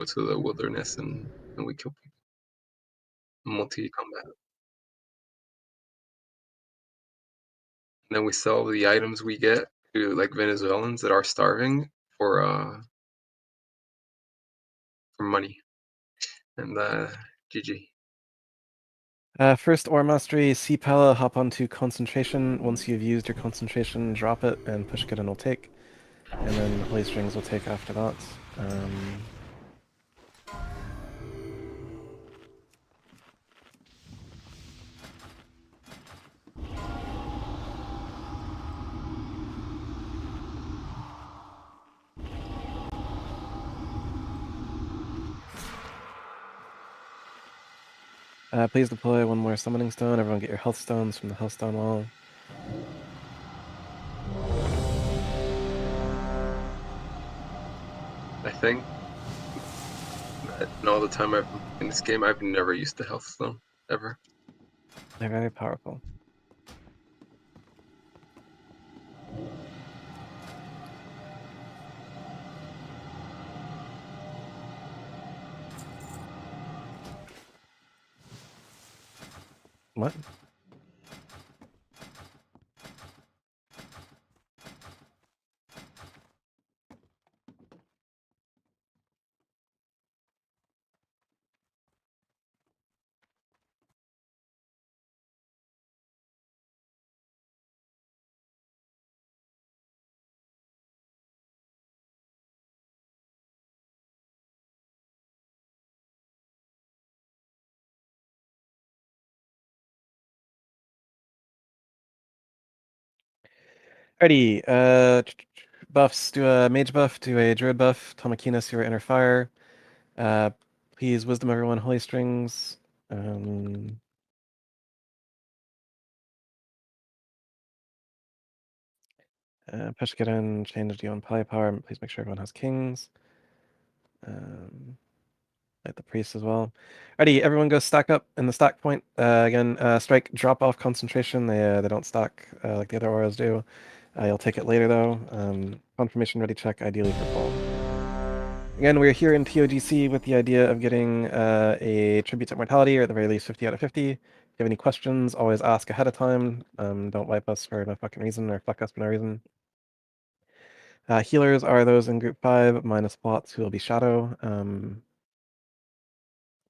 go to the wilderness and we kill people. Multi-combat. And then we sell the items we get to, like, Venezuelans that are starving for money, and, GG. First ore mastery, Cpala, hop onto concentration. Once you've used your concentration, drop it, and push Pushkitten will take. And then Holy Strings will take after that. Please deploy one more summoning stone. Everyone get your health stones from the health stone wall. I think in all the time I've in this game, I've never used the health stone, ever. They're very powerful. What? Alrighty, buffs, do a mage buff, do a druid buff, Tomakinas, your inner fire. Please wisdom everyone, holy strings. Pushkitten, change you on power. Please make sure everyone has kings. Like the priest as well. Alrighty, everyone go stack up in the stack point. Again, strike drop off concentration. They don't stack like the other auras do. You'll take it later though. Confirmation ready check, ideally for full. Again, we're here in TOGC with the idea of getting a tribute to mortality, or at the very least 50 out of 50. If you have any questions, always ask ahead of time. Don't wipe us for no fucking reason, or fuck us for no reason. Healers are those in group 5, minus plots, who will be shadow.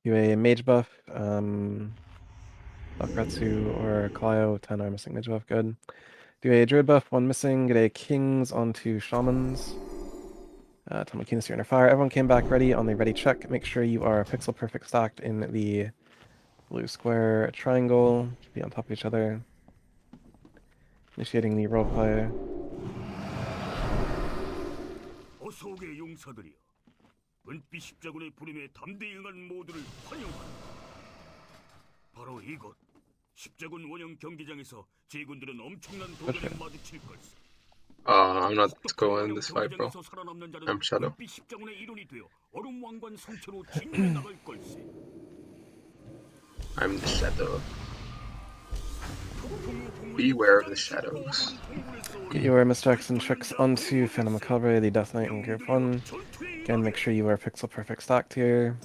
Do a mage buff, Bakretsu or Clio, 10 are missing mage buff, good. Do a druid buff, 1 missing, get a kings onto shamans. Tomakinas, your inner fire. Everyone came back ready on the ready check. Make sure you are pixel perfect stacked in the blue square triangle. Should be on top of each other. Initiating the roleplay. 어서오게 용사들이여, 은빛 십자군의 부름에 담대히 응한 모두를 환영한다. 바로 이곳 십자군 원형 경기장에서 제군들은 엄청난 도전에 마주칠 걸세. I'm not going this fight, bro. I'm shadow. 은빛 십자군의 일원이 되어 얼음 왕관 성체로 진군해 나갈 걸세. I'm the shadow. Beware of the shadows. Get your misdirects and tricks onto Phantom Macabre, the Death Knight in group 1. Again, make sure you are pixel perfect stacked here.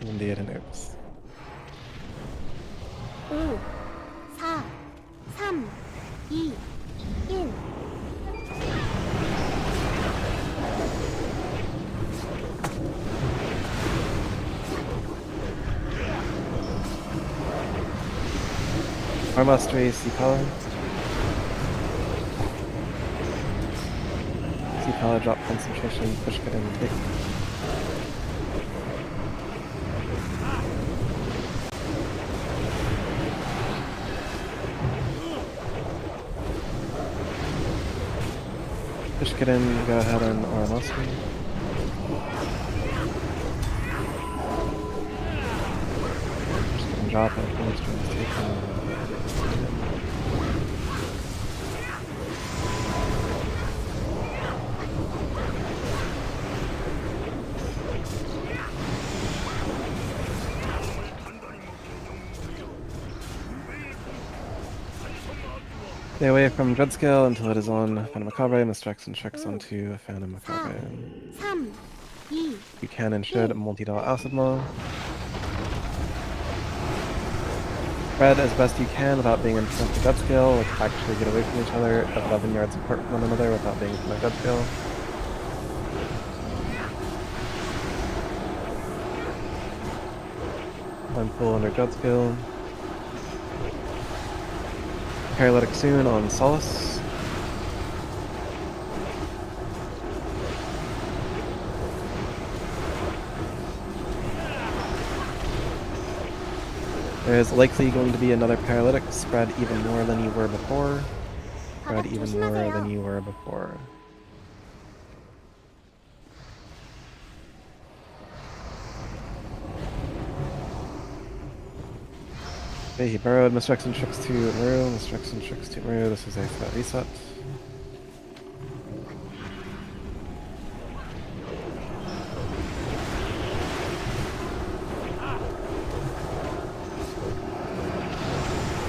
And indeed an oops. 5, 4, 3, 2, 1. Armastery, Cpala. Cpala, drop concentration, push get in, take. Push get in, go ahead and Armastery. Push get in, drop it, holy strings, take. Stay away from Dreadscale until it is on Phantom Macabre. Misdirects and checks onto Phantom Macabre. 3, 2, You can and should multi-dot Acid Maw. Spread as best you can without being in front of Dreadscale. Like actually get away from each other at 11 yards apart from one another without being in front of Dreadscale. I'm full under Dreadscale. Paralytic soon on Solace. There's likely going to be another paralytic. Spread even more than you were before. Spread even more than you were before. Okay, he burrowed. Misdirects and tricks to Maru. Misdirects and tricks to Maru. This is a flat reset.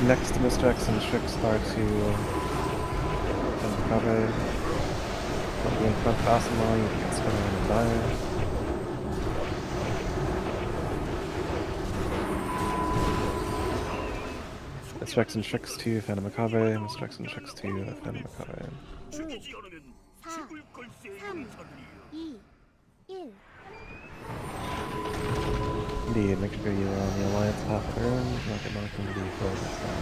Next misdirects and tricks are to Macabre. Don't be in front of Asima, you can get spun around and die. Misdirects and tricks to Phantom Macabre. Misdirects and tricks to Phantom Macabre. 죽이지 않으면 죽을 걸세 3, 용사들이여. 2, 1. Indeed, make sure you are on the Alliance half of the room. Not get knocked into the foe this time.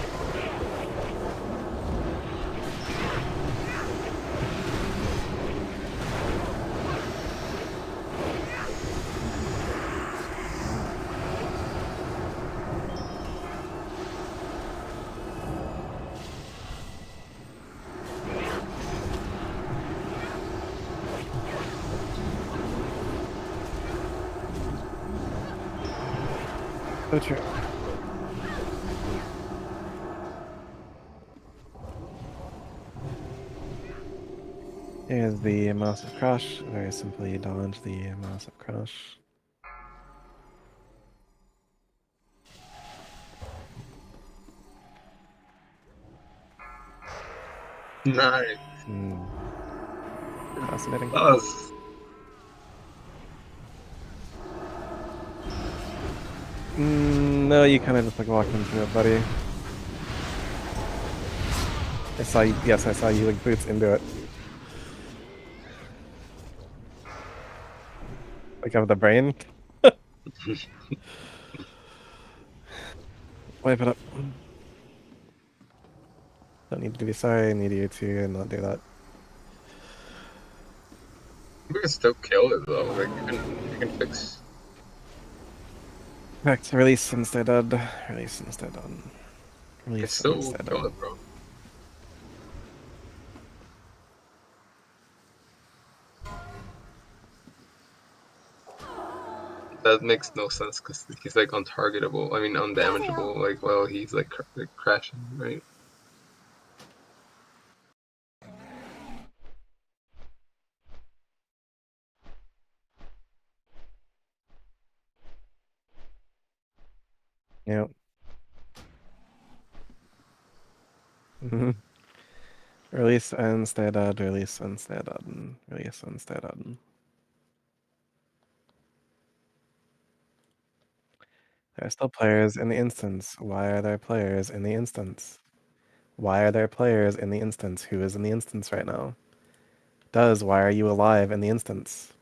So true. Here's the massive crash. Very simply dodge the massive crash. Nice. Fascinating. That was No, you kind of just like walked into it, buddy. I saw you. Yes, I saw you like boots into it. Like out of the brain. Wipe it up. Don't need to be sorry. I need you to not do that. we can still kill it though. Like you can fix. Correct. Release instead of. Release instead of. You can Release still instead kill of. it, bro. That makes no sense because he's like untargetable. I mean, undamageable. Like, well, he's like crashing, right? Yep. Release instead of. Release instead of. Release instead of. There are still players in the instance. Why are there players in the instance? Why are there players in the instance? Who is in the instance right now? Why are you alive in the instance?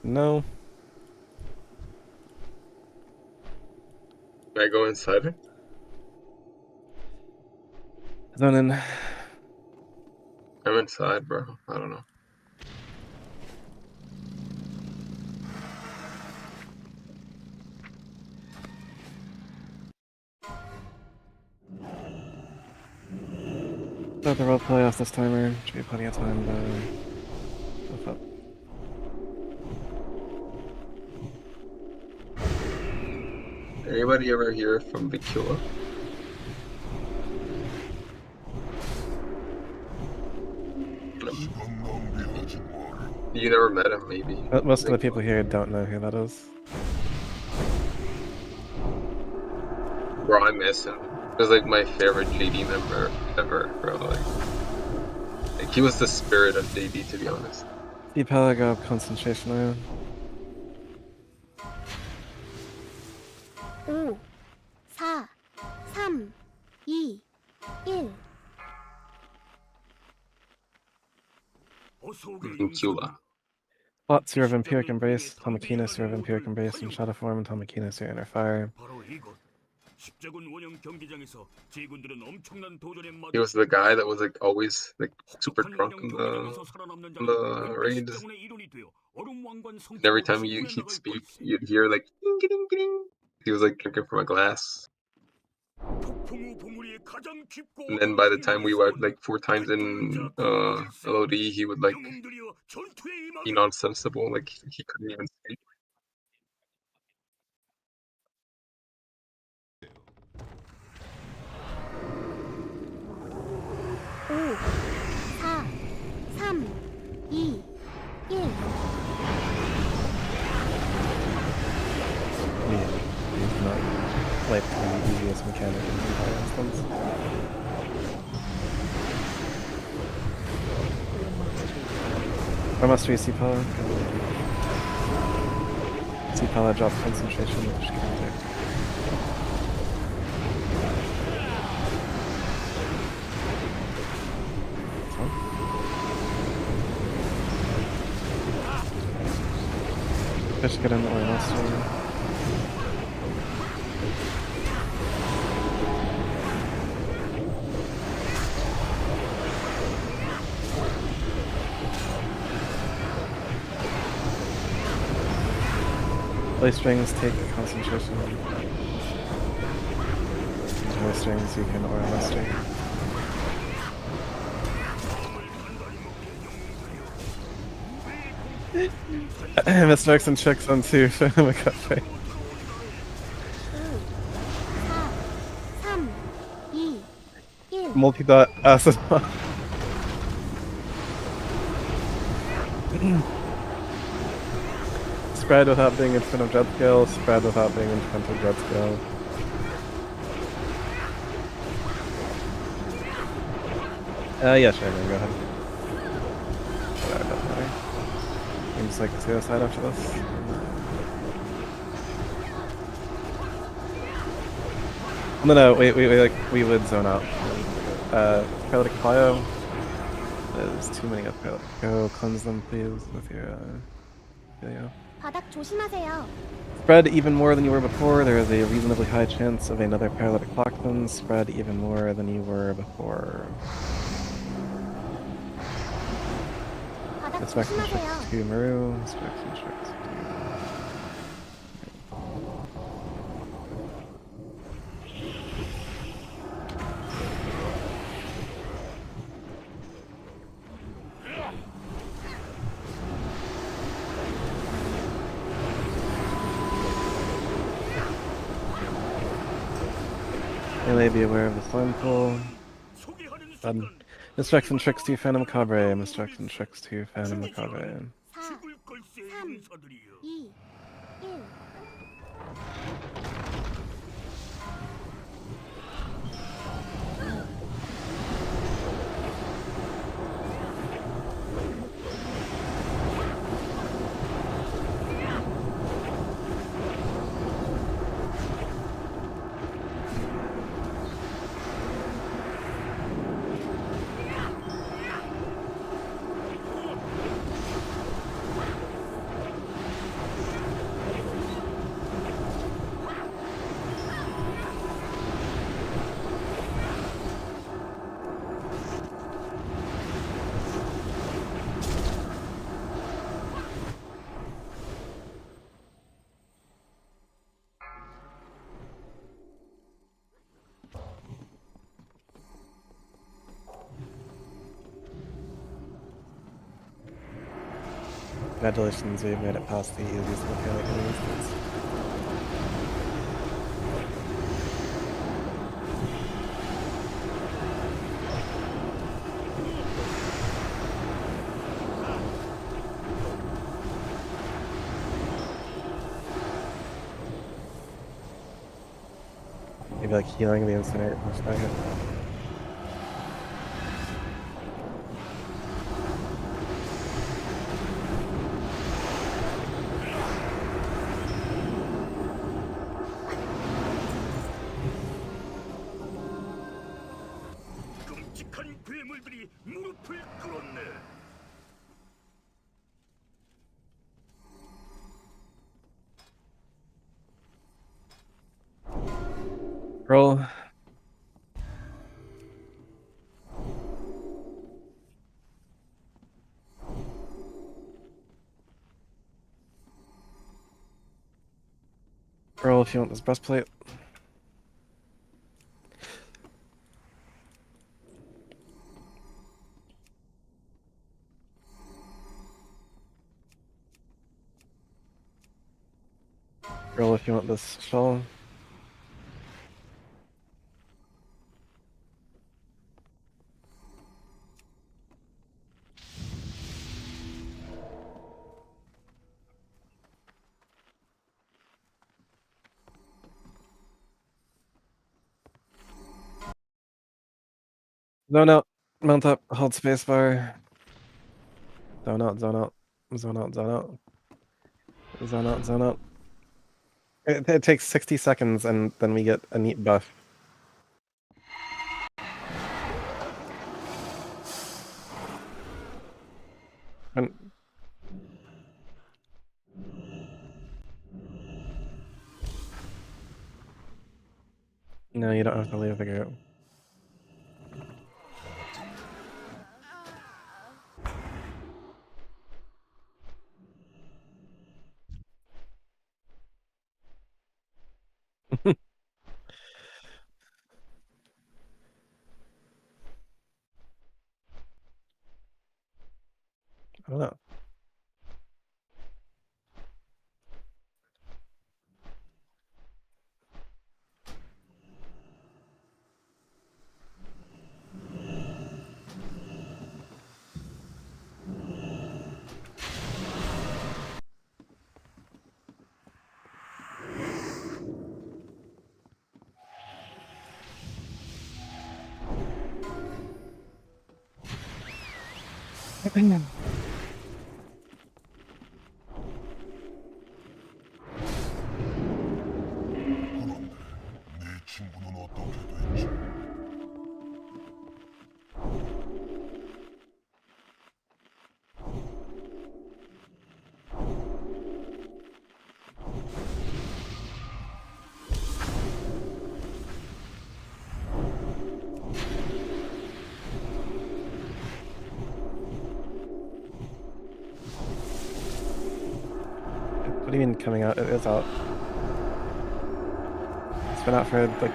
No. Can I go inside it? Zone in. I'm inside, bro. I don't know. Start the roll play off this timer. Should be plenty of time to lift up. Anybody ever hear from Vicula? You never met him, maybe. Most of the people here don't know who that is. Bro, I miss him. was like my favorite JD member ever, bro. Like he was the spirit of JD, to be honest. Cpala go concentration iron. 5, 4, 3, 2, 1. 어서 오게 Cula. Plot Seer of Empiric Embrace, Tamakina Seer of Empiric Embrace, and Shadow Form, Tamakina Seer Inner Fire. 바로 이곳. 십자군 원형 경기장에서 제군들은 엄청난 도전에 He was the guy that was like always like super drunk in the raids. 십자군의 일원이 되어 얼음 왕관 And every 성체로 time 진군해 he'd 나갈 speak, 걸세. you'd hear like ding, ding, ding. He was like drinking from a glass. 폭풍우 봉우리의 가장 깊고 And then by the time we were 어두운 like 4 times in LOD, he would like 영웅들이여 전투에 be 임하게. nonsensical, like he couldn't even speak. 오, 4, 3, 2, 1. Yeah, he's not like the easiest mechanic in Empire instance. Or must we Cpala? Cpala drop concentration with counter. Fish get in the oil master. Play strings take concentration. Play strings you can oil master. Mr. X and checks on 2 for McCafe. 4, 3, 2, 1. Multi-dot acid. Spread without being in front of jet scale, spread without being in front of jet scale. Yeah, sure, man, go ahead. Sorry about that. Seems like suicide after this. No, we would zone out. Paralytic Bio. There's too many up there. Go cleanse them, please, with your, video. 바닥 조심하세요. Spread even more than you were before. There is a reasonably high chance of another paralytic clockman. Spread even more than you were before. 바닥 Inspection 조심하세요. checks to Maru. Inspection checks to... You may be aware of the slime pool. Mistracks and tricks to Phantom Macabre. Mistracks and tricks to Phantom Macabre. 4, 죽을 걸세 용사들이여. 2, 1. Congratulations, we made it past the easiest mechanic in the instance. Maybe like healing the Incinerate plus target. 끔찍한 괴물들이 무릎을 꿇었네. Roll. Roll if you want this breastplate. Roll if you want this shell. Zone out. Mount up. Hold spacebar. Zone out. Zone out. Zone out. Zone out. Zone out. Zone out. It takes 60 seconds, and then we get a neat buff. And no, you don't have to leave the group. I don't know. 네 친구는 어떻게 됐지? What do you mean coming out? It is out. It's been out for like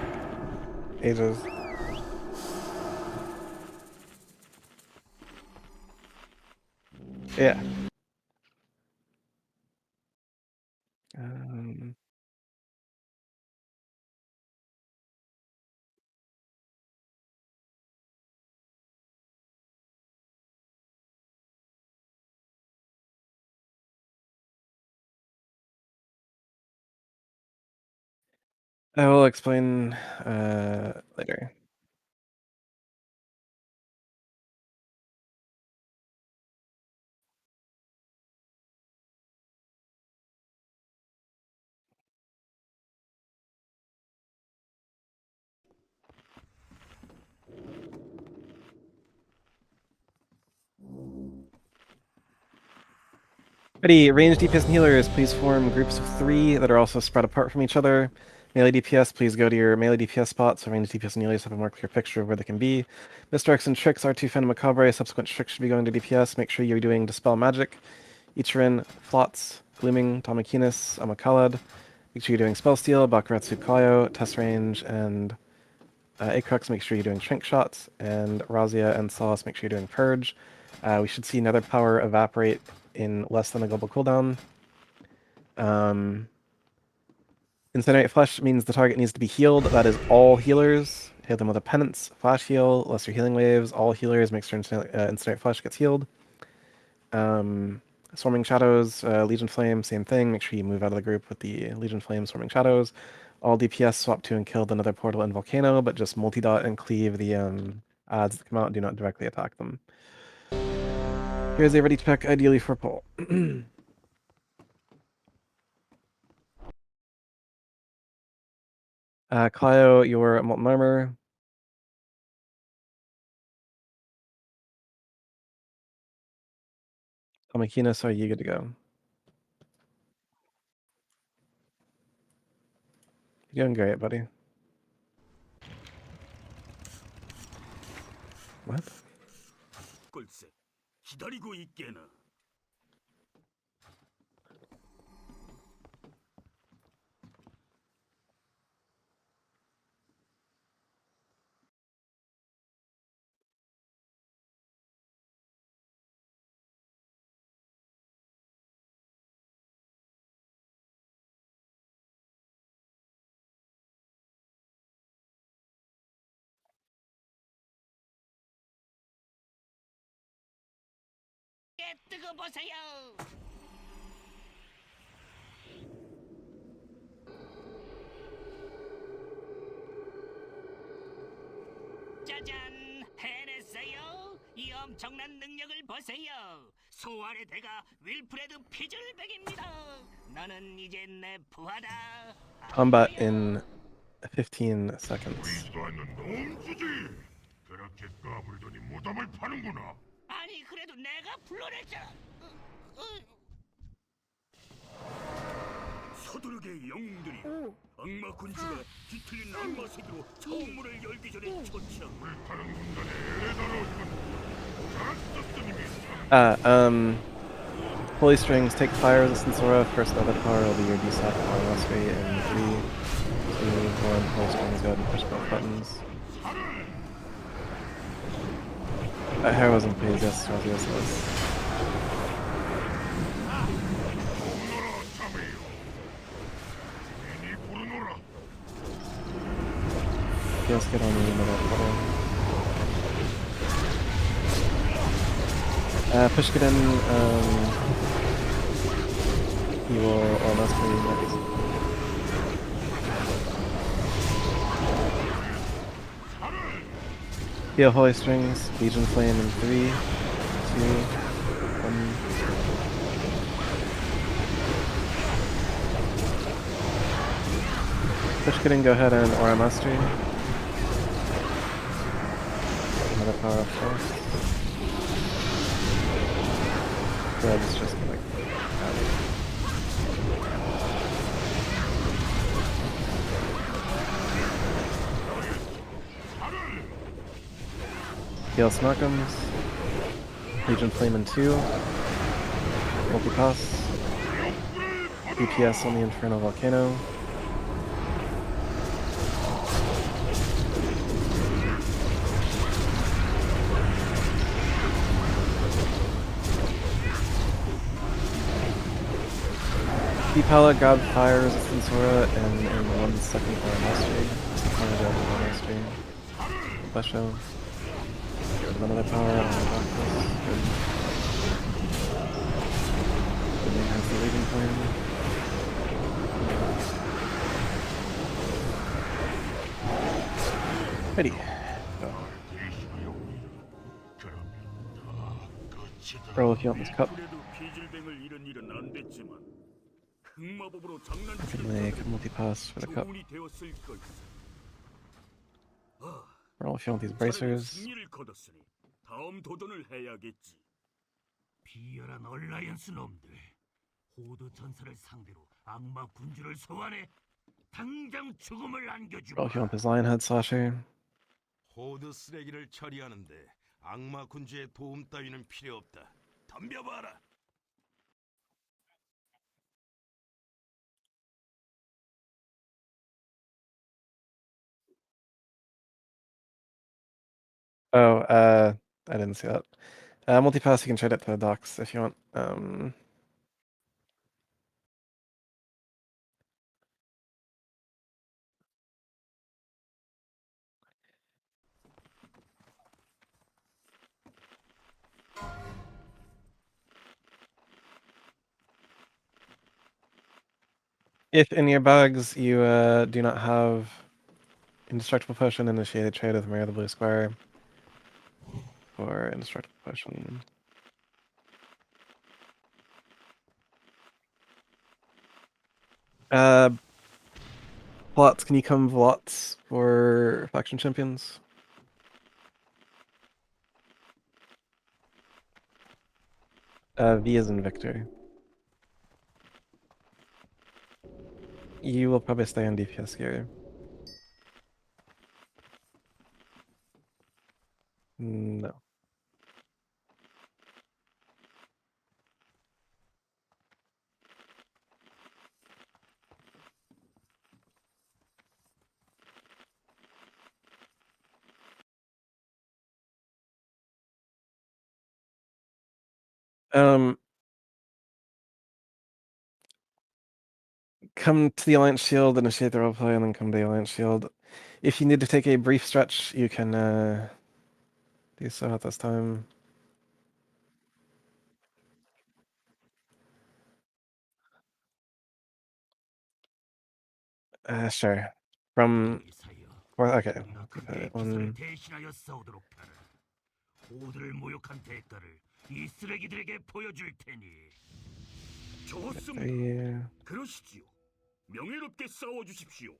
ages. Yeah. I will explain later. Ready, ranged DPS and healers, please form groups of 3 that are also spread apart from each other. Melee DPS, please go to your melee DPS spot so ranged DPS and healers have a more clear picture of where they can be. Misdirects and tricks, R2 Phantom Macabre, subsequent tricks should be going to DPS. Make sure you're doing Dispel Magic, Ichirin, Flots, Glooming, Tamakinis, Amakalad. Make sure you're doing Spell Steal, Bakuretsu Kaio, Test Range, and Acrux, make sure you're doing Shrink Shots, and Razia and Solace, make sure you're doing Purge. We should see Nether Power evaporate in less than a global cooldown. Incinerate Flesh means the target needs to be healed. That is all healers. Hit them with a Penance, Flash Heal, Lesser Healing Waves. All healers, make sure Incinerate Flesh gets healed. Swarming Shadows, Legion Flame, same thing. Make sure you move out of the group with the Legion Flame, Swarming Shadows. all DPS swap to and kill the Nether Portal and Volcano, but just multi-dot and cleave the odds that come out and do not directly attack them. Here's a ready check, ideally for pull. Clio, your molten armor. Amakina, so are you good to go? You're doing great, buddy. What? 걸세 기다리고 있게나. 뜨거 보세요. 짜잔, 해냈어요. 이 엄청난 능력을 보세요. 소환의 대가 윌프레드 피즐백입니다. 너는 이제 내 부하다. Combat in 15 seconds. 보이지도 않는 놈주지. 그렇게 까불더니 무덤을 파는구나. 아니 그래도 내가 불러냈잖아. 서두르게 영웅들이 5, 악마 군주가 뒤틀린 악마 세계로 창문을 열기 전에 처치하고 불타는 순간에 애달아오시면 잘했었으니 Holy Strings, take fire resistance aura. First Nether power will be your DSAT power mastery in 3, 2, 1. Holy Strings, go ahead and push both buttons. Hair wasn't pleased, yes, yes, yes, yes. 오너라 참해요. 괜히 부르노라. Let's get on the Nether portal. Push get in, he will almost be next. Heal Holy Strings, Legion Flame in 3, 2, 1. Push get in, go ahead and Aura Mastery. Another power of course. Good, it's just like Heal Smarkums. Legion Flame in 2. Multipass. DPS on the Inferno Volcano. Cpala, God Fire Resistance Aura, and in 1 second Aura Mastery. Aura Mastery. Flash Show. Another power on the darkness. Good. Then has the Legion Flame. Ready. Go. Roll if you want this cup. 그래도 피즐뱅을 잃은 일은 안 됐지만 흑마법으로 I can 장난치는 make a multi-pass for the cup. 교훈이 되었을 걸세. Roll if you want these 자네는 bracers. 승리를 거뒀으니 다음 도전을 해야겠지. 비열한 얼라이언스 놈들, 호드 전사를 상대로 악마 군주를 소환해 당장 죽음을 안겨주마. Roll if you want this Lionhead Slasher. 호드 쓰레기를 처리하는데 악마 군주의 도움 따위는 필요 없다. 덤벼봐라. Oh, I didn't see that. Multipass, you can trade it to the docks if you want. If in your bags you do not have Indestructible Potion, initiate a trade with Mayor of the Blue Square for Indestructible Potion. Plots, can you come Vlots for Faction Champions? V is in Victor. You will probably stay on DPS here. No. Come to the Alliance Shield, initiate the roleplay, and then come to the Alliance Shield. If you need to take a brief stretch, you can do so at this time. Sure. From well, okay. 네가 그 One. 대피선을 대신하여 싸우도록 하라. 호드를 모욕한 대가를 이 쓰레기들에게 보여줄 테니. 좋습니다. Three. 그러시지요. 명예롭게 싸워 주십시오.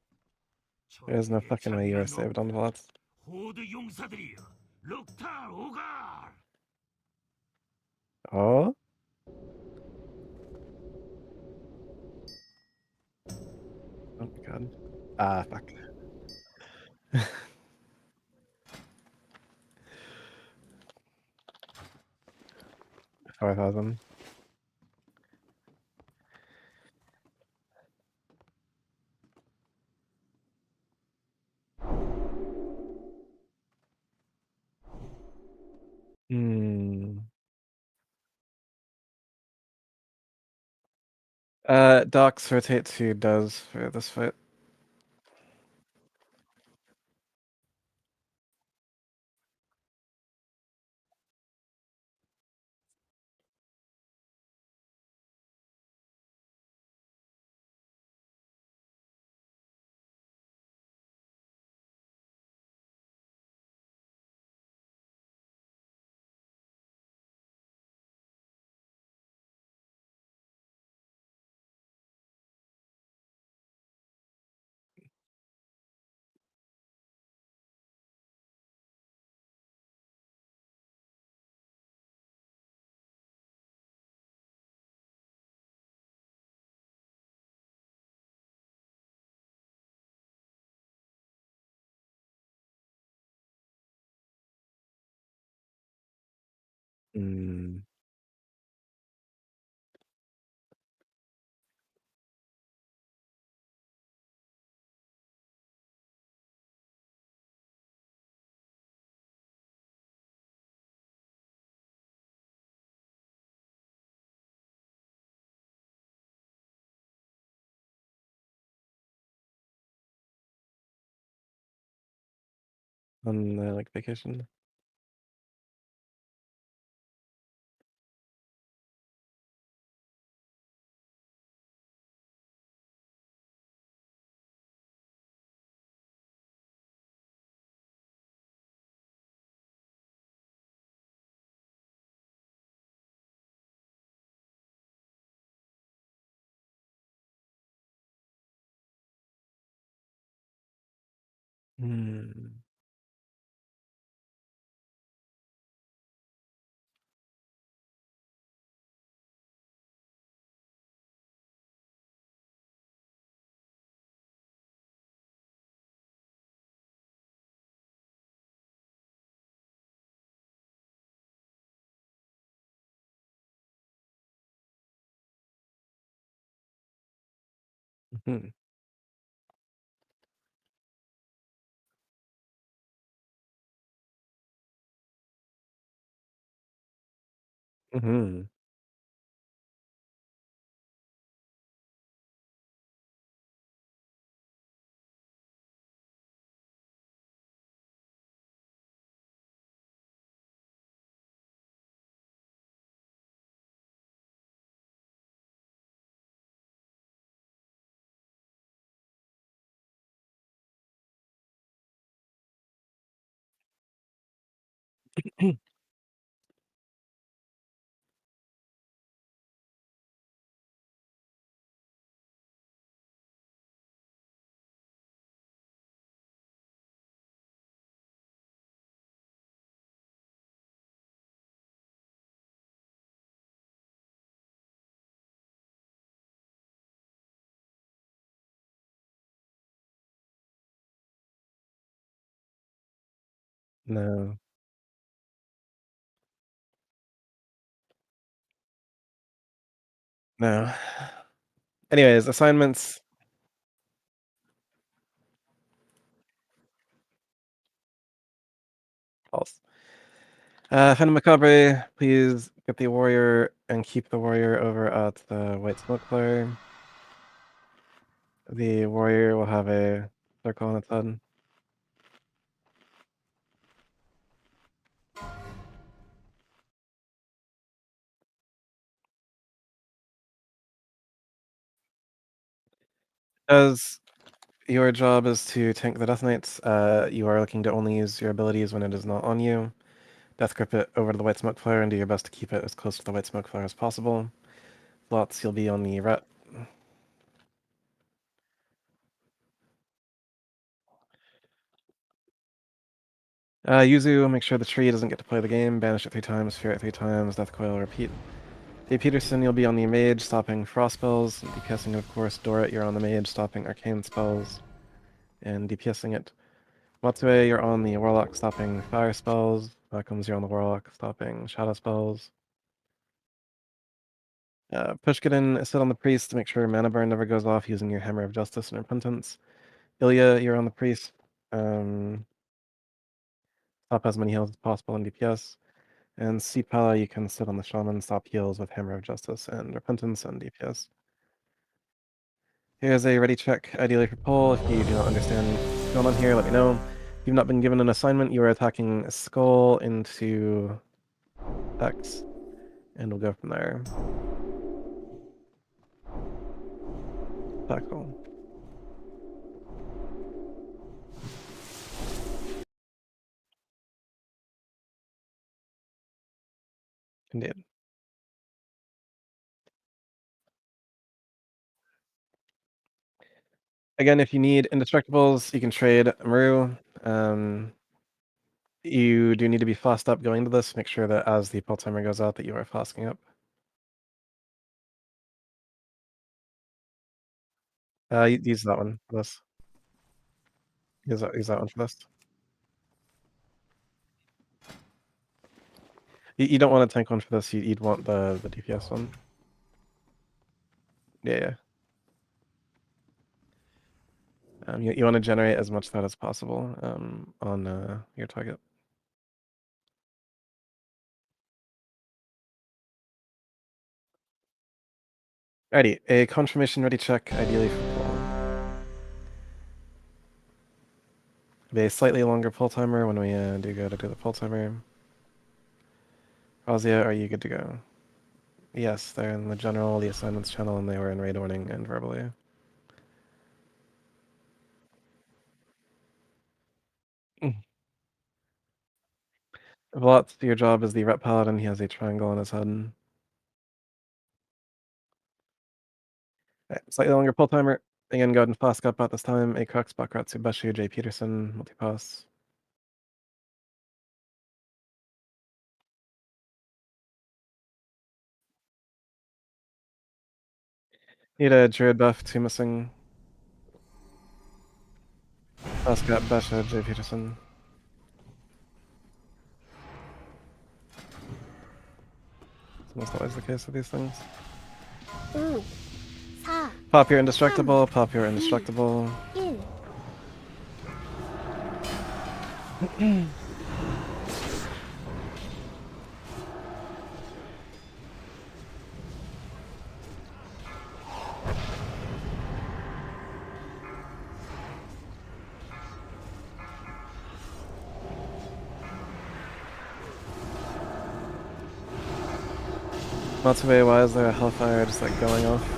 There's no fucking way you are saved on Vlots. 호드 용사들이여, 럭탈 오갈. Oh? Oh my god. Ah, fuck. 4,000. Hmm. Docs rotate to does for this fight. Hmm. On like vacation. Hmm. Hmm. Hmm. No. No. Anyways, assignments. False. Fenn Macabre, please get the warrior and keep the warrior over at the white smoke flare. The warrior will have a circle on its head. As your job is to tank the Death Knights, you are looking to only use your abilities when it is not on you. Death grip it over to the white smoke flare and do your best to keep it as close to the white smoke flare as possible. Lots, you'll be on the ret. Yuzu, make sure the tree doesn't get to play the game. Banish it 3 times, fear it 3 times, death coil, repeat. Dave Peterson, you'll be on the mage, stopping frost spells. DPSing, of course. Dorit, you're on the mage, stopping arcane spells and DPSing it. Matsue, you're on the warlock, stopping fire spells. Malcolms, you're on the warlock, stopping shadow spells. Pushkadin, sit on the priest to make sure mana burn never goes off using your Hammer of Justice and Repentance. Ilya, you're on the priest. Stop as many heals as possible in DPS. And Cpala, you can sit on the Shaman, stop heals with Hammer of Justice and Repentance and DPS. Here's a ready check, ideally for pull. If you do not understand what's going on here, let me know. If you've not been given an assignment, you are attacking Skull into X, and we'll go from there. Tackle. Indeed. Again, if you need indestructibles, you can trade Maru. You do need to be flashed up going to this. Make sure that as the pull timer goes out that you are flasking up. Use that one for this. Use that one for this. You don't want a tank one for this. You'd want the DPS one. Yeah. You want to generate as much that as possible on your target. Alrighty, a confirmation ready check, ideally for pull. A slightly longer pull timer when we do go to do the pull timer. Razia, are you good to go? Yes, they're in the general, the assignments channel, and they were in raid warning and verbally. Vlad, your job is the Ret Paladin. He has a triangle on his head. Right, slightly longer pull timer. Again, go ahead and flask up at this time. Acox, Bakratsu, Beshu, J. Peterson, multipass. Need a Druid buff, 2 missing. Flask up, Beshu, J. Peterson. It's almost always the case with these things. 5, 4, Pop your indestructible, pop your indestructible. 1. Matsue, why is there a Hellfire just like going off?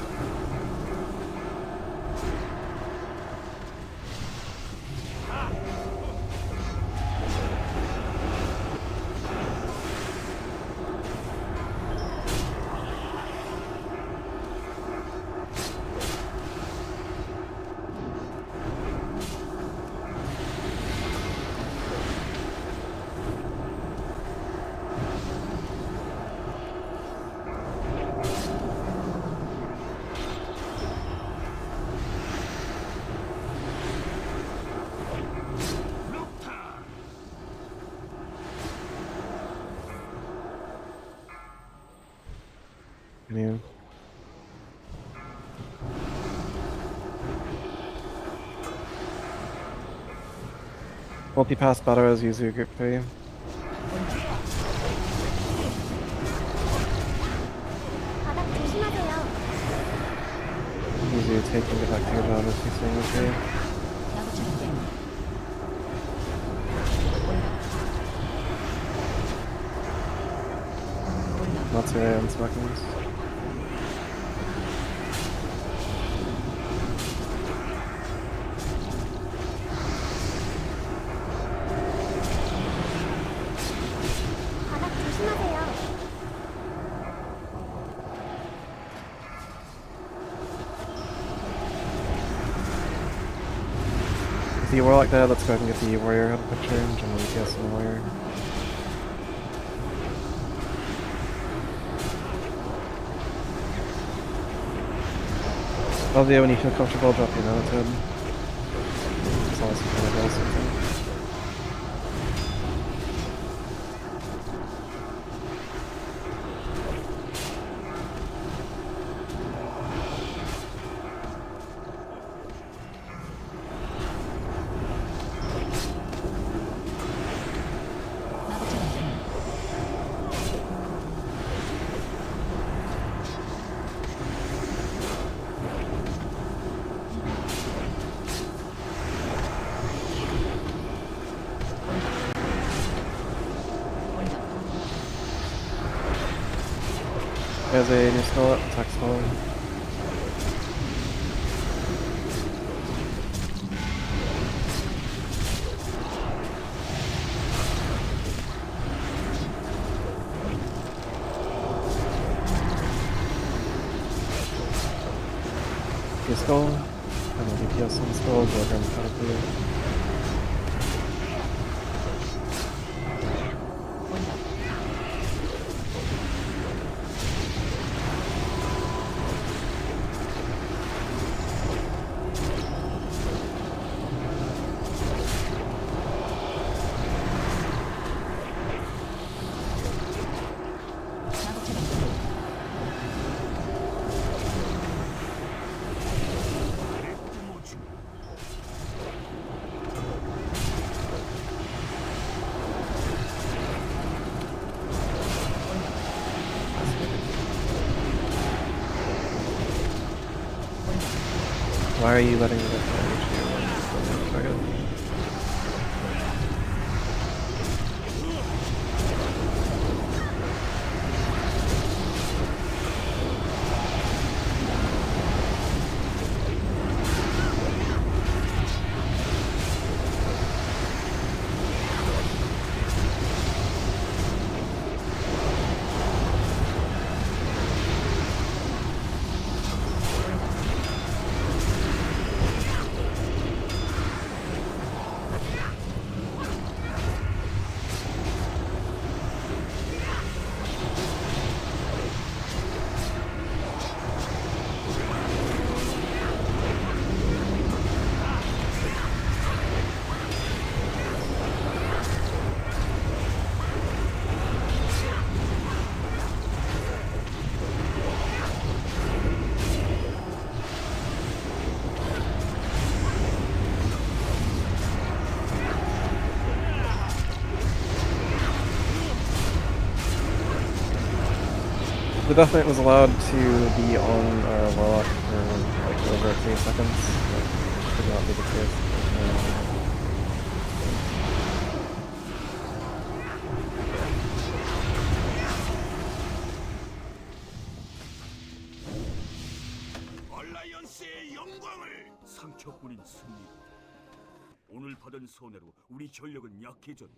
Continue. Multi-pass Battles, Yuzu Group 3. 바닥 조심하세요. Yuzu taking it back to your job as he's staying with you. Matsure and Smuckings. 바닥 조심하세요. Is the Warlock dead? Let's go ahead and get the Warrior out of the picture and general ETS on the Warrior. Elvia, when you feel comfortable, drop your Melatoad. It's always kind of does something. There's a new skull up, attack skull. New skull, and then DPS on skull, Gorgon Caterpillar. Why are you letting the damage target? The Death Knight was allowed to be on Warlock for like over 3 seconds, but could not be the case. 얼라이언스의 영광을 상처뿐인 승리. 오늘 받은 손해로 우리 전력은 약해졌네.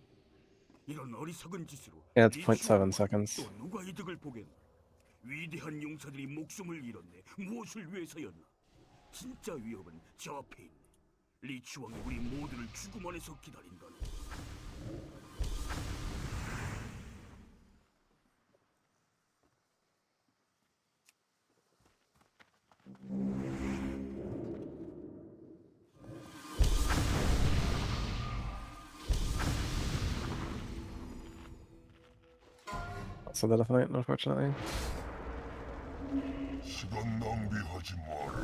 이런 어리석은 짓으로 Yeah, it's 0.7 seconds. 또 누가 이득을 보겠나? 위대한 용사들이 목숨을 잃었네. 무엇을 위해서였나? 진짜 위협은 저 앞에 있네. 리치왕이 우리 모두를 죽음 안에서 기다린다네. So the Death Knight, unfortunately. 시간 낭비하지 마라.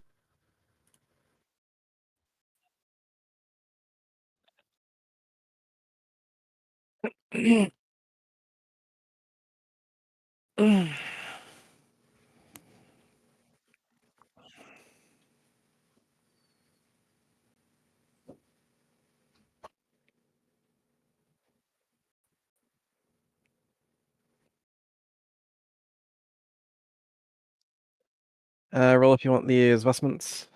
Roll if you want these vestments.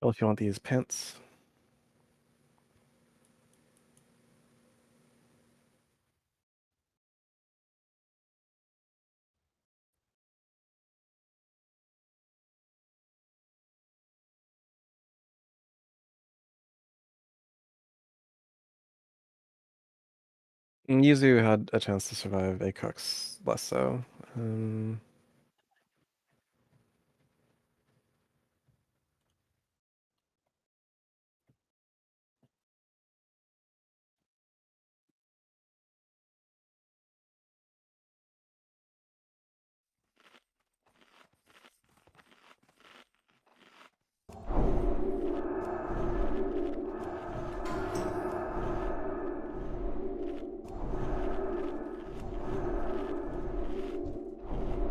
Roll if you want these pants. And Yuzu had a chance to survive, Acox less so.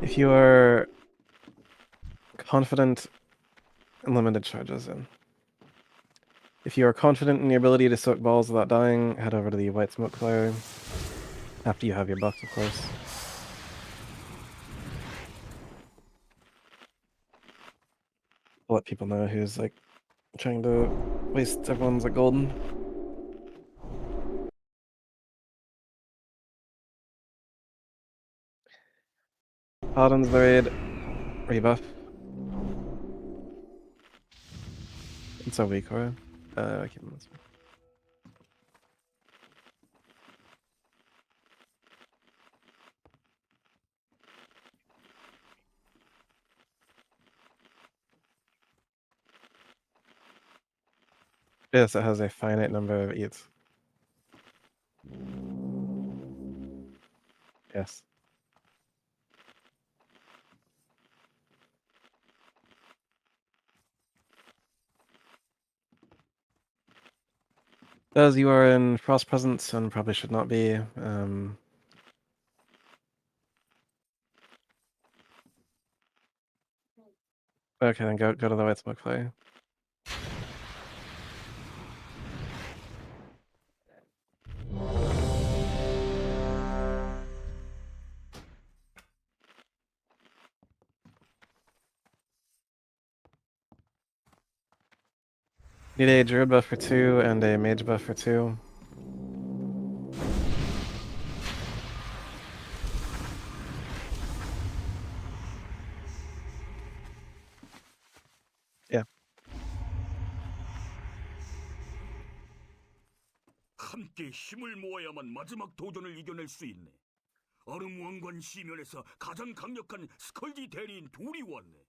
If you are confident in limited charges in. If you are confident in your ability to soak balls without dying, head over to the white smoke flare. After you have your buff, of course. I'll let people know who's like trying to waste everyone's like golden. Paladin's the raid. Rebuff. It's a weak aura. Keep them this way. Yes, it has a finite number of eats. Yes. As you are in Frost Presence and probably should not be. Okay, then go to the white smoke flare. Need a druid buff for 2 and a mage buff for 2. Yeah. 함께 힘을 모아야만 마지막 도전을 이겨낼 수 있네. 얼음왕관 시면에서 가장 강력한 스컬지 대리인 둘이 왔네.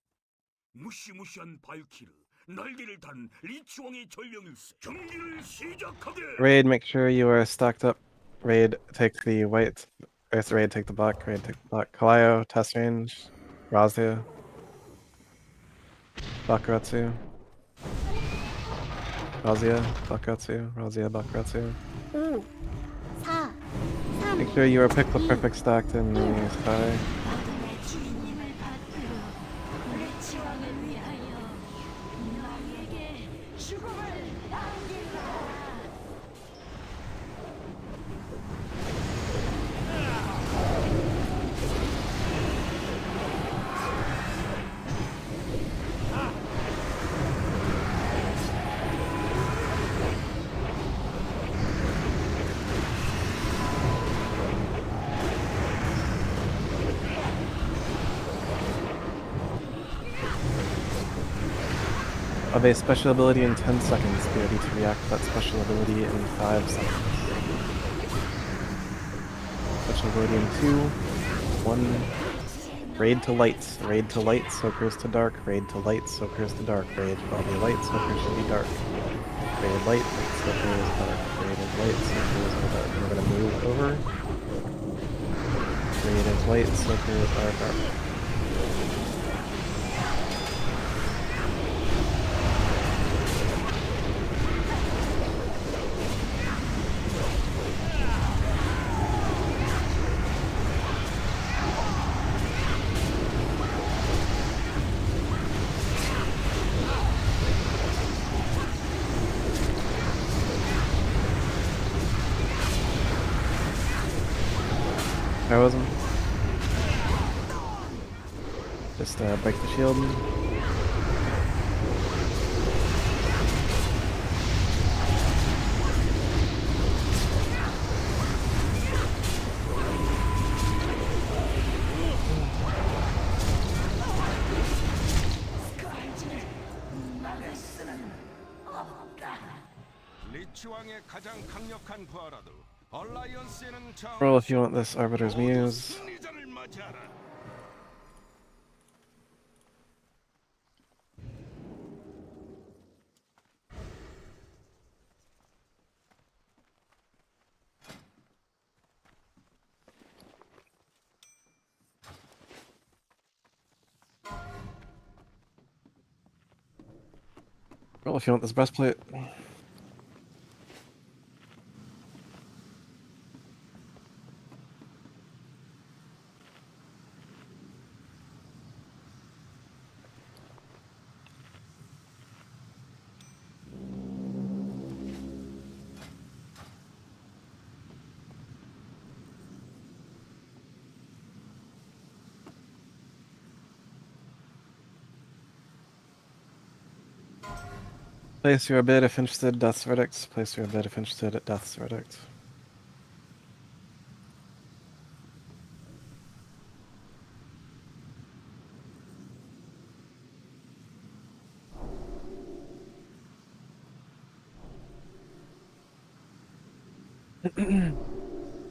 무시무시한 발키르, 날개를 단 리치왕의 전령일세. 경기를 시작하게. Raid, make sure you are stacked up. Raid, take the white. Earth Raid, take the black. Raid, take the black. Kalayo, test range. Razia. Bakuratsu. Razia, Bakuratsu. Razia, Bakuratsu. 5, 4, 3, Make sure you are picked the perfect stacked in the sky. have a special ability in 10 seconds. Be ready to react to that special ability in 5 seconds. Special ability in 2, 1. Raid to light. Raid to light, soakers to dark. Raid to light, soakers to dark. Raid while be light, soakers should be dark. Raid light, soakers dark. Raid is light, soakers are dark. We're gonna move over. Raid is light, soakers are dark. Heroism. Just break the shield. 리치왕의 가장 강력한 부하라도 얼라이언스에는 Roll if you want this Arbiter's Muse. 승리자를 맞이하라. Roll if you want this breastplate. Place your bid if interested, Death's Verdict. Place your bid if interested at Death's Verdict.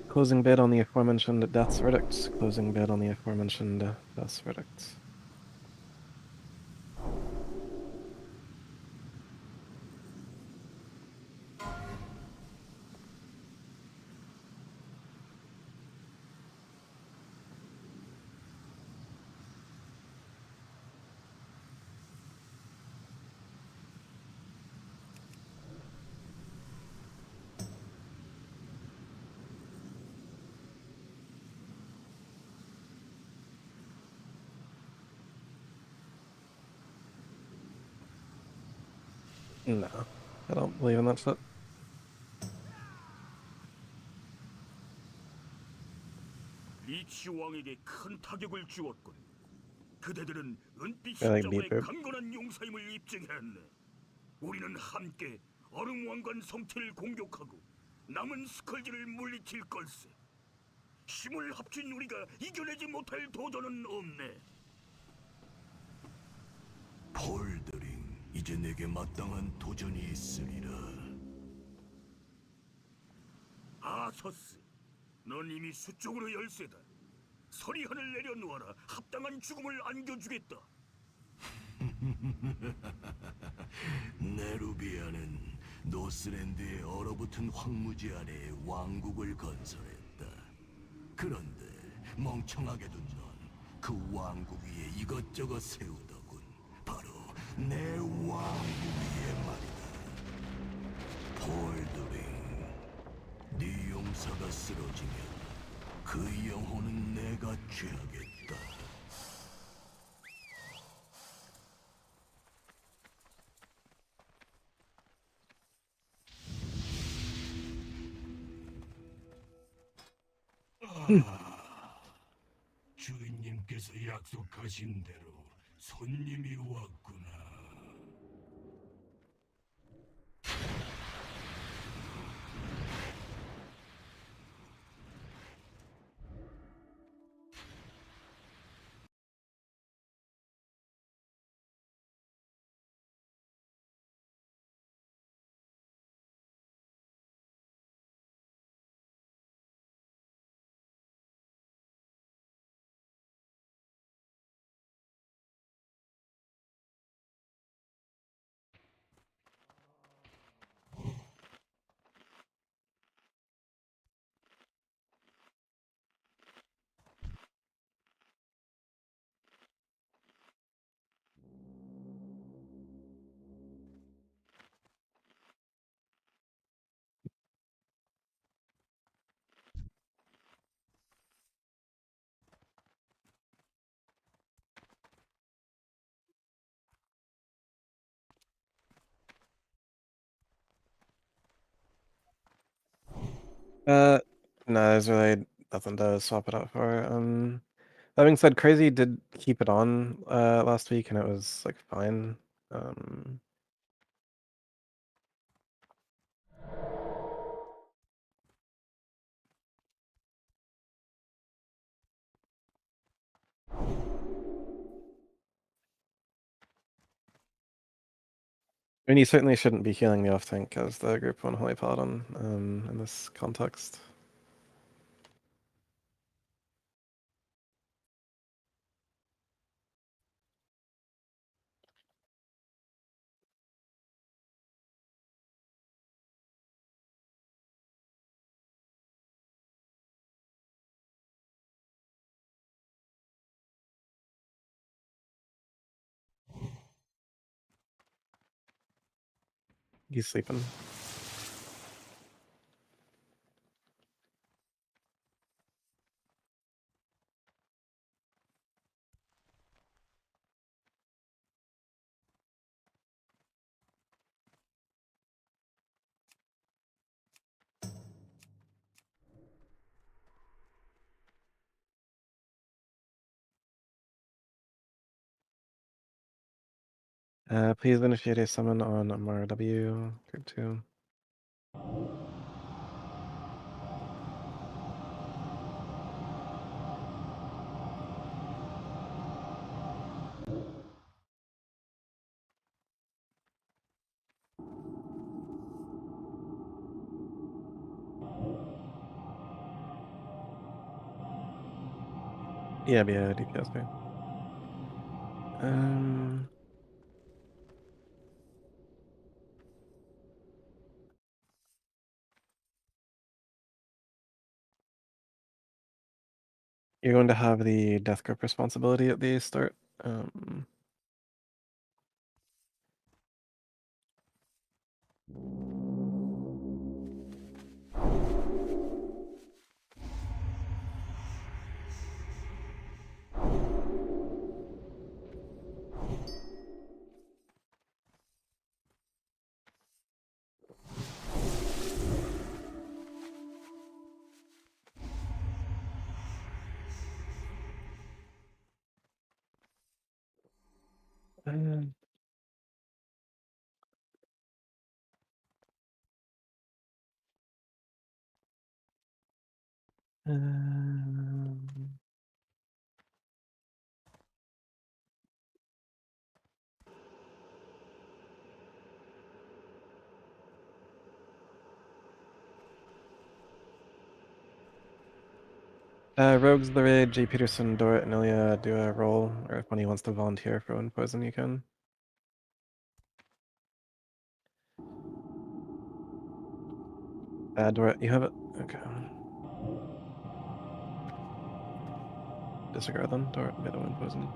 Closing bid on the aforementioned Death's Verdict. Closing bid on the aforementioned Death's Verdict. No, I don't believe in that shit. 리치 왕에게 큰 타격을 주었군. 그대들은 은빛 I like 십자가의 Beeper. 강건한 용사임을 입증했네. 우리는 함께 얼음 왕관 성체를 공격하고 남은 스컬지를 물리칠 걸세. 힘을 합친 우리가 이겨내지 못할 도전은 없네. 폴더링, 이제 내게 마땅한 도전이 있으리라. 아서스, 넌 이미 수적으로 열세다. 서리한을 내려놓아라. 합당한 죽음을 안겨주겠다. 네루비아는 노스랜드의 얼어붙은 황무지 아래에 왕국을 건설했다. 그런데 멍청하게도 넌 그 왕국 위에 이것저것 세우더군. 바로 내 왕국 위에 말이다. 폴드링, 네 용사가 쓰러지면 그 영혼은 내가 취하겠다. 주인님께서 약속하신 대로 손님이 왔구나. No, there's really nothing to swap it out for. That being said, Crazy did keep it on last week, and it was like fine. Um, I mean, you certainly shouldn't be healing the off tank as the group 1 Holy Paladin in this context. He's sleeping. Please initiate a summon on MRW, group 2. Yeah, be a DPS too. You're going to have the death grip responsibility at the start. Um, um, Rogues, the raid, J. Peterson, Dora, and Ilya do a roll, or if one wants to volunteer for one poison, you can. Dora, you have it? Okay. Disregard them. Dora, be the one poison.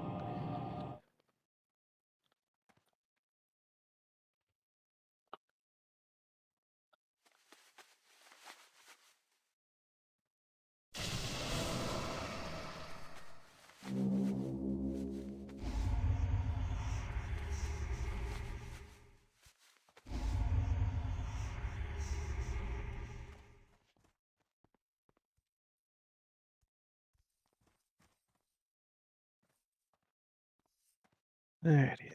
Alrighty.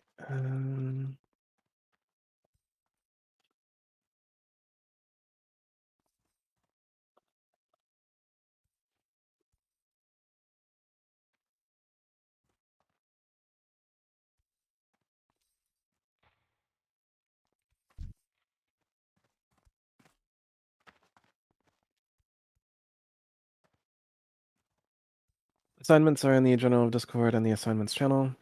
Assignments are in the general Discord and the assignments channel.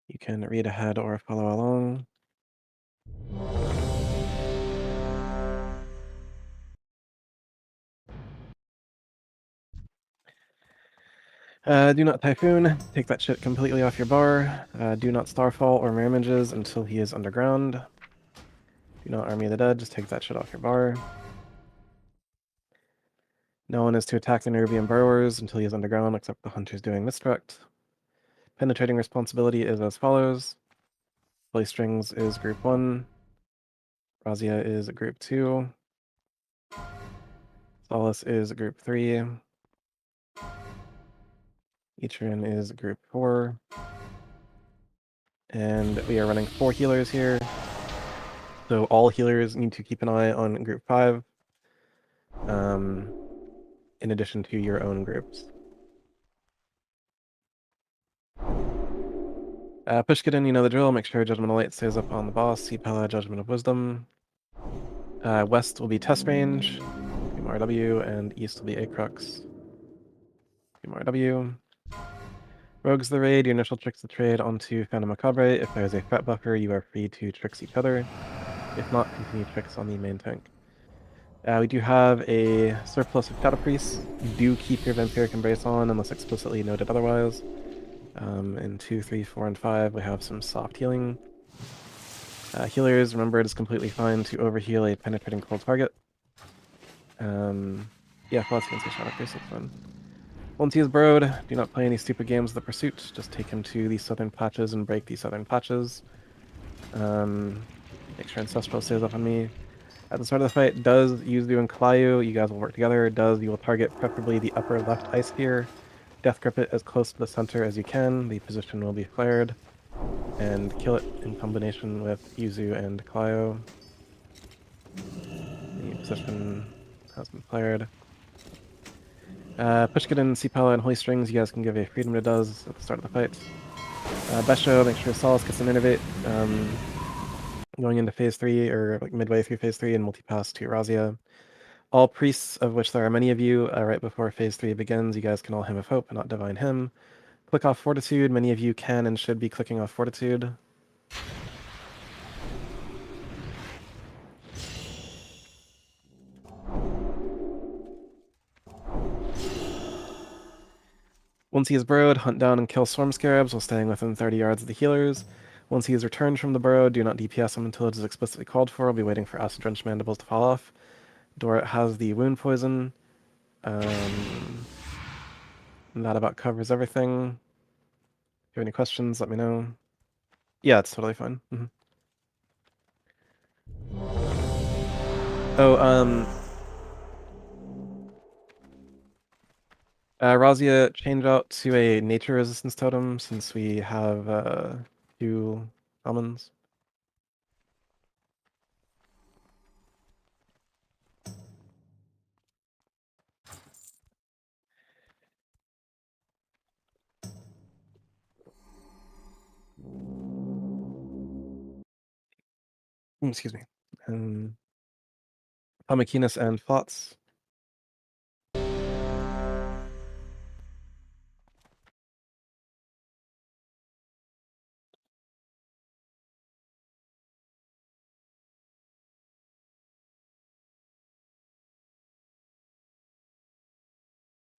You can read ahead or follow along. Do not Typhoon. Take that shit completely off your bar. Do not Starfall or Mirror Images until he is underground. Do not Army of the Dead. Just take that shit off your bar. No one is to attack the Nerubian Burrowers until he is underground, except the Hunters doing Misdirect. Penetrating responsibility is as follows. Holy Strings is group 1. Razia is group 2. Solace is group 3. Etrian is group 4. And we are running 4 healers here. So all healers need to keep an eye on group 5. In addition to your own groups. Pushkadin, you know the drill. Make sure Judgment of Light stays up on the boss. Cpala, Judgment of Wisdom. West will be test range. RW, and east will be Acrux. RW. Rogues the raid. Your initial tricks the trade onto Phantom Macabre. If there is a threat buffer, you are free to tricks each other. If not, continue tricks on the main tank. We do have a surplus of Shadow Priests. Do keep your Vampiric Embrace on unless explicitly noted otherwise. In 2, 3, 4, and 5, we have some soft healing. Healers, remember it is completely fine to overheal a penetrating cold target. Yeah, Flawless can say Shadow Priest, that's fine. Once he is burrowed, do not play any stupid games of the pursuit. Just take him to the southern patches and break the southern patches. Make sure Ancestral stays up on me. At the start of the fight, does Yuzu and Kalayu, you guys will work together. Does, you will target preferably the upper left ice sphere. Death grip it as close to the center as you can. The position will be flared. And kill it in combination with Yuzu and Kalayu. The position has been flared. Pushkadin, Cpala, and Holy Strings, you guys can give a Freedom to Does at the start of the fight. Besho, make sure Solace gets an Innovate. Going into phase 3, or like midway through phase 3, and multipass to Razia. All priests, of which there are many of you, right before phase 3 begins, you guys can all Hymn of Hope and not Divine Hymn. Click off Fortitude. Many of you can and should be clicking off Fortitude. Once he is burrowed, hunt down and kill Swarm Scarabs while staying within 30 yards of the healers. Once he is returned from the burrow, do not DPS him until it is explicitly called for. I'll be waiting for Acid Drenched Mandibles to fall off. Dora has the wound poison. And that about covers everything. If you have any questions, let me know. Yeah, it's totally fine. Razia, change out to a nature resistance totem since we have 2 commons. Excuse me. Pamakinas and thoughts.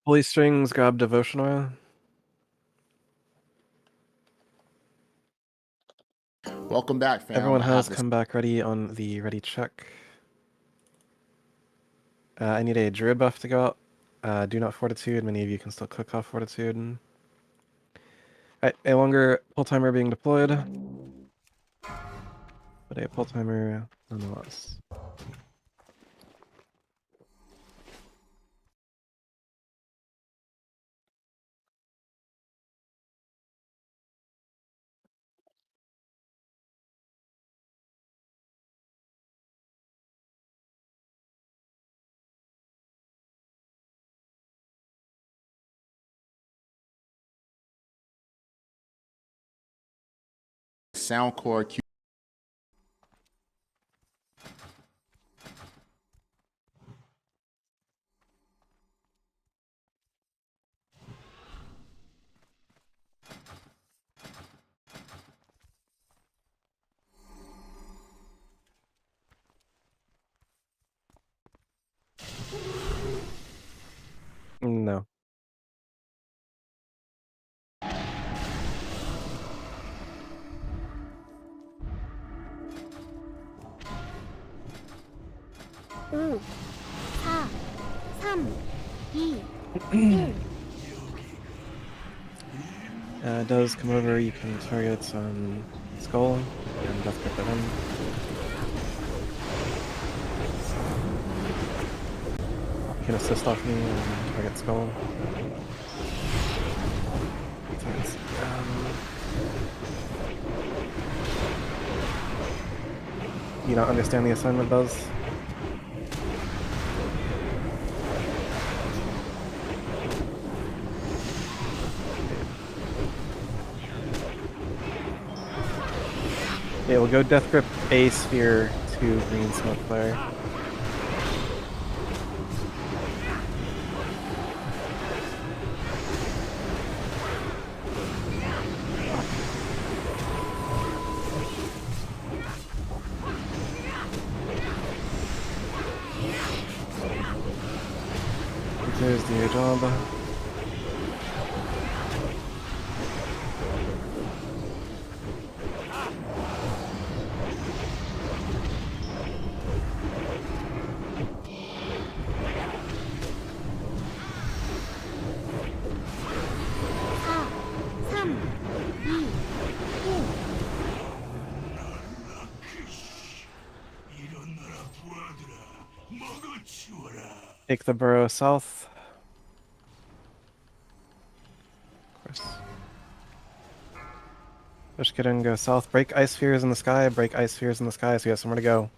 Holy Strings, grab Devotional. Welcome back, fam. Everyone has come back ready on the ready check. I need a Druid buff to go out. Do not Fortitude. Many of you can still click off Fortitude. Alright, a longer pull timer being deployed. But a pull timer nonetheless. Soundcore Q. No. 오, 4, 3, 2, 1. does come over, you can target Skull and Death Grip it in. You can assist off me and target Skull. Targets, you don't understand the assignment does? Okay, we'll go Death Grip A Sphere to Green Smoke Flare. There's the job. Take the burrow south. Of course. Push get in, go south. Break ice spheres in the sky. Break ice spheres in the sky so you have somewhere to go.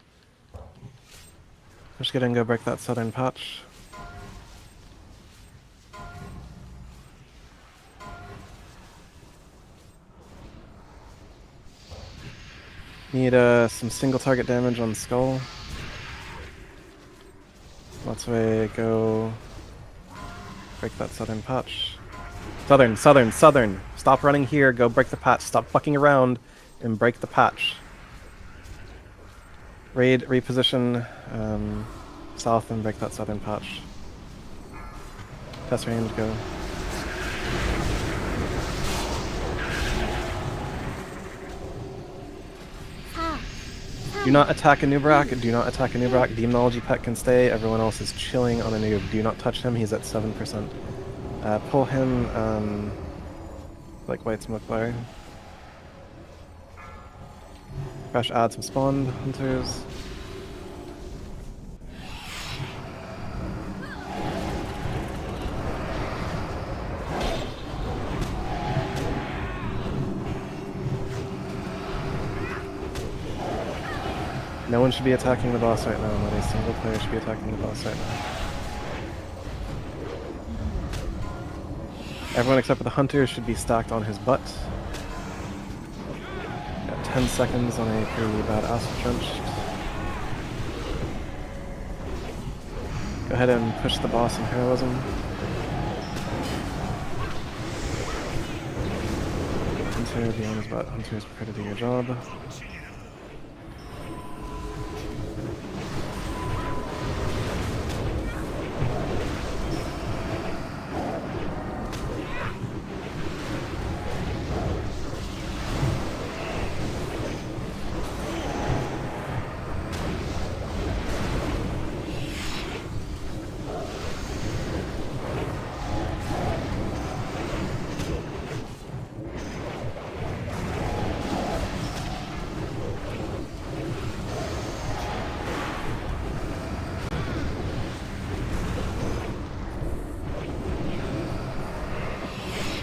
Push get in, go break that southern patch. Need some single target damage on Skull. That's way go break that southern patch. Southern, southern, southern. Stop running here, go break the patch. Stop fucking around and break the patch. Raid, reposition south and break that southern patch. Test range, go. Do not attack a Nubrak, do not attack a Nubrak. Demonology Pet can stay, everyone else is chilling on a noob. Do not touch him, he's at 7%. Pull him, like White Smoke Fire. Crash add some spawned hunters. No one should be attacking the boss right now, not a single player should be attacking the boss right now. Everyone except for the hunter should be stacked on his butt. Got 10 seconds on a pretty bad acid trench. Go ahead and push the boss in heroism. Hunter, be on his butt. Hunter is prepared to do your job.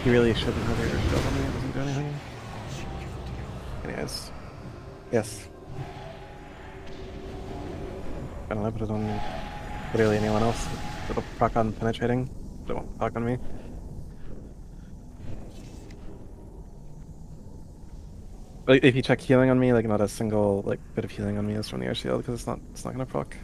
You really shouldn't have your shield on me, it doesn't do anything. Anyways. Yes. I don't know, put it on literally anyone else. It'll proc on penetrating, but it won't proc on me. But if you check healing on me, like not a single like bit of healing on me is from the air shield because it's not gonna proc.